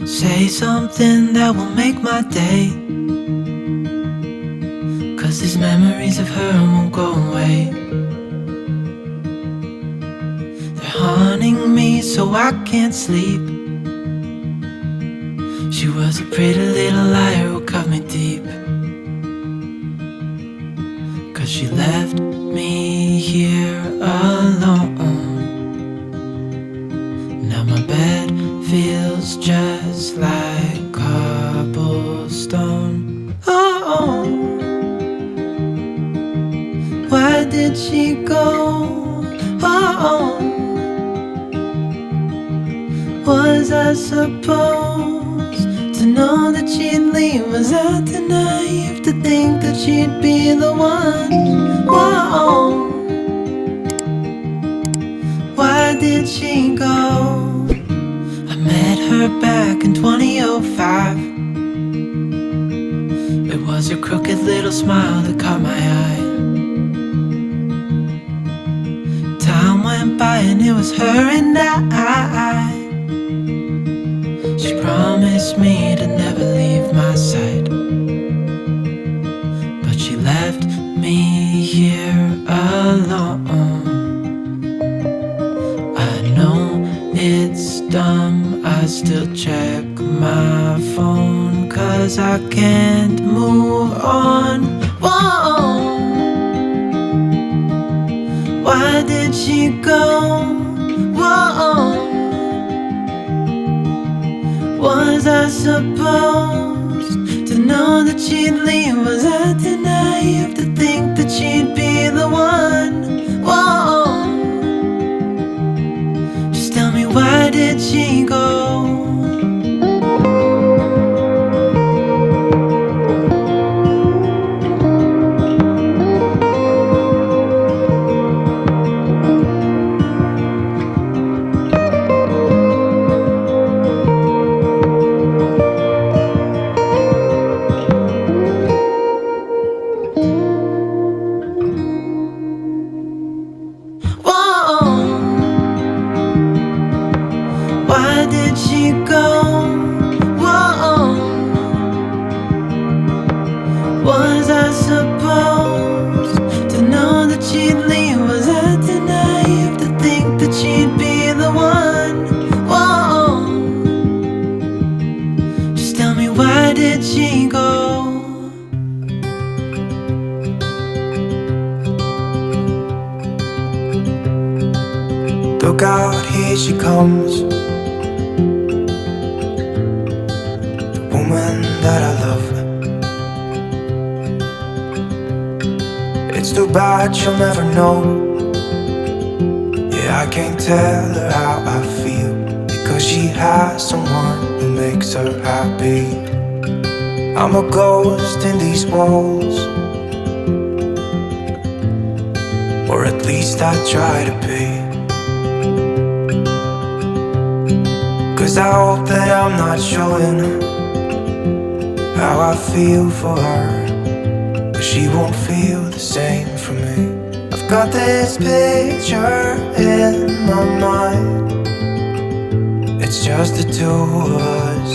Say something that will make my day, 'cause these memories of her won't go away. They're haunting me so I can't sleep. She was a pretty little liar who cut me deep, 'cause she left me here alone. Now my bed feels just like cobblestone. Oh, why did she go? Oh, was I supposed to know that she'd leave? Was I too naive to think that she'd be the one? Whoa, why did she go? I met her back in 2005. It was her crooked little smile that caught my eye. Time went by and it was her and I. She promised me to never leave my side, but she left me here alone. I know it's dumb, I still check my phone, 'cause I can't move on. Whoa, why did she go? Whoa, was I supposed to know that she'd leave? Was I too naive to think that she'd be the one? Whoa, just tell me, why did she go? Why did she go? Whoa, was I supposed to know that she'd leave? Was I too naive to think that she'd be the one? Whoa, just tell me, why did she go? Look out, here she comes, the woman that I love. It's too bad she'll never know. Yeah, I can't tell her how I feel, because she has someone who makes her happy. I'm a ghost in these walls, or at least I try to be. 'Cause I hope that I'm not showing how I feel for her, but she won't feel the same for me. I've got this picture in my mind. It's just the two of us,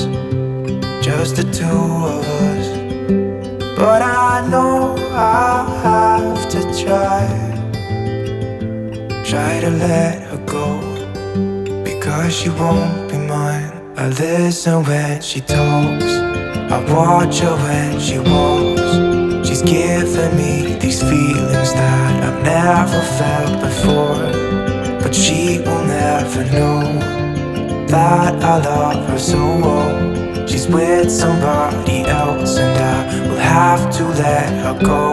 just the two of us. But I know I'll have to try to let her go, because she won't be mine. I listen when she talks, I watch her when she walks. She's giving me these feelings that I've never felt before, but she will never know that I love her so well. She's with somebody else and I will have to let her go.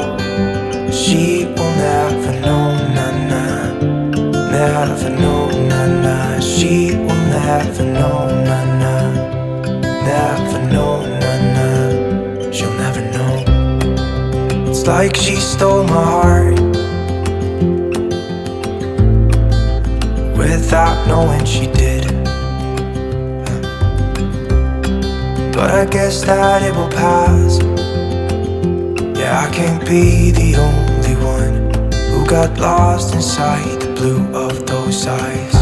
She will never know, nah-nah, never know, nah-nah. She will never know, nah-nah, never know, nah-nah. She'll never know. It's like she stole my heart without knowing she did. But I guess that it will pass. Yeah, I can't be the only one who got lost inside the blue of those eyes.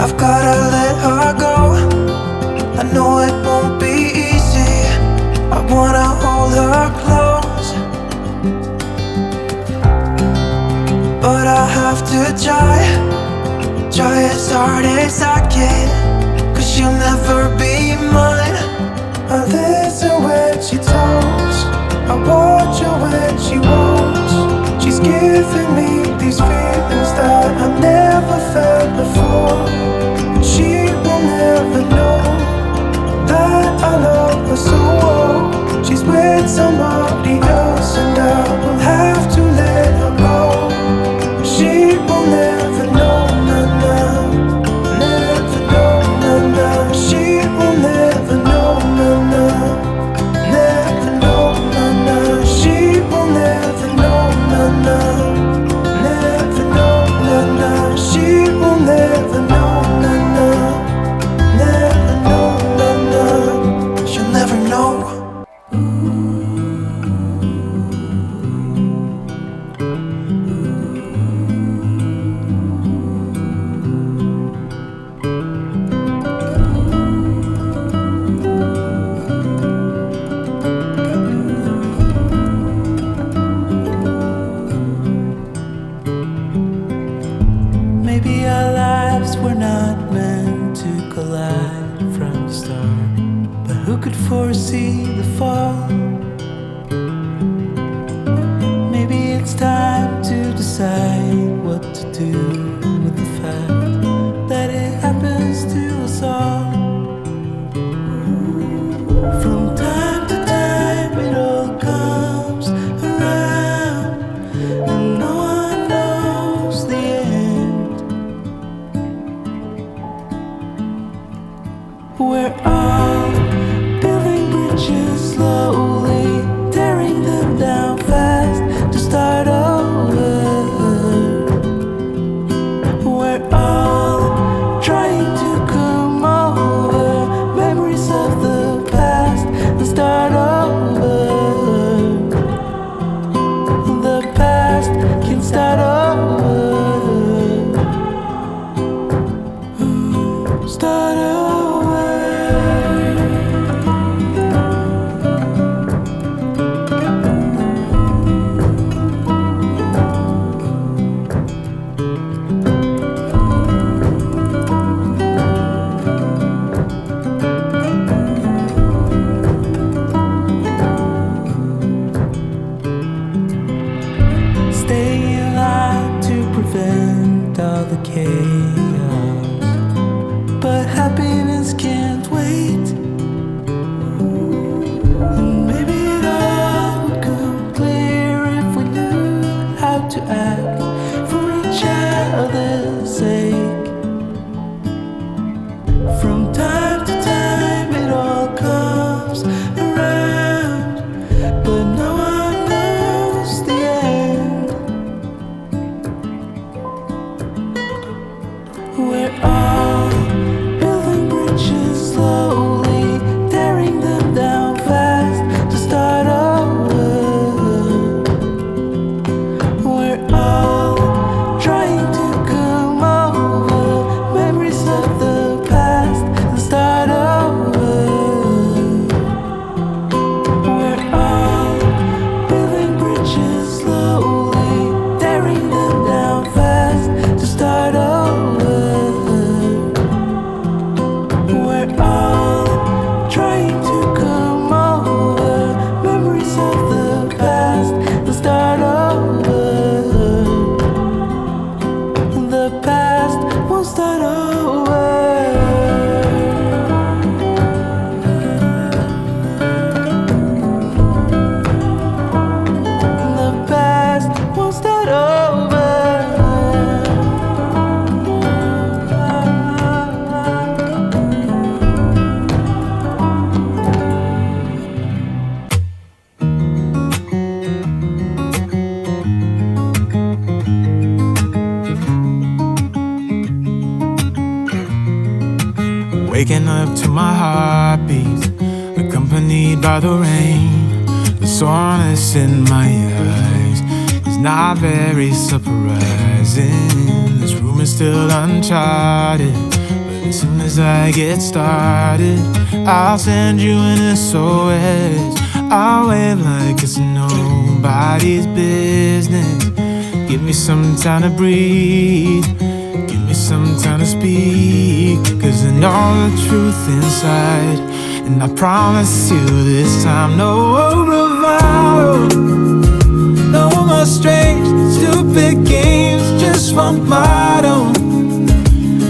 I've gotta let her go. I know to try as hard as I can, 'cause she'll never be mine. I listen when she talks, I watch her when she walks. She's giving me these feelings that I've never felt before. She will never know that I love her so well. She's with somebody else and I will have to let her go. She will never know, nah, never know, nah. She will never know, nah, never know, nah. She will never know, nah, never know, nah. She will never know, nah, never know, nah. She'll never know. Maybe our lives were not meant to collide from the start, but who could foresee the fall? Maybe it's time to decide what to do with the fact that it happens to us all. From time to time it all comes around, and no one knows the end. We're all building bridges slowly, tearing them down fast to start over. We're all trying to come over memories of the past and start over. The past can start over. Start over. Staying in line to prevent all the chaos, but happiness can't wait. And maybe it all would come clear if we knew how to act for each other's sake. From time to time it all comes around, but no one knows the end. We're all building bridges slowly, tearing them down fast to start over. We're all trying to come over memories of the past and start over. We're all building bridges slowly, tearing them down fast to start over. We're all trying to come over memories of the past and start over. The past won't start over. The past won't start over. Waking up to my heartbeat, accompanied by the rain. The soreness in my eyes is not very surprising. This room is still uncharted, but as soon as I get started, I'll send you an SOS. I'll wave like it's nobody's business. Give me some time to breathe. Give me some time to speak. 'Cause I know the truth inside. And I promise you this time, no bravado, no more strange, stupid games, just one motto.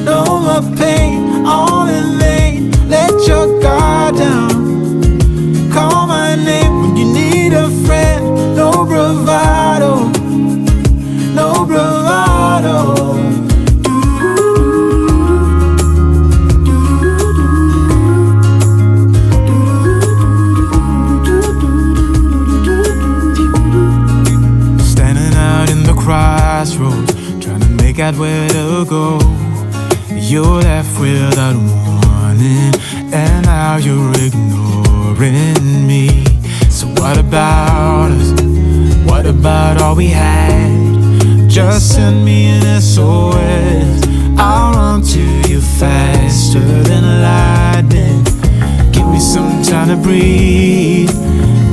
No more pain, all in vain. Let your guard down. Call my name when you need a friend. No bravado, no bravado. Standing out in the crossroads, trying to make out where to go. You're left without warning, and now you're ignoring me. So what about us? What about all we had? Just send me an SOS. I'll run to you faster than lightning. Give me some time to breathe.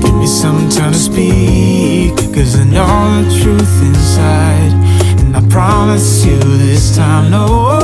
Give me some time to speak. 'Cause I know the truth inside. And I promise you this time, no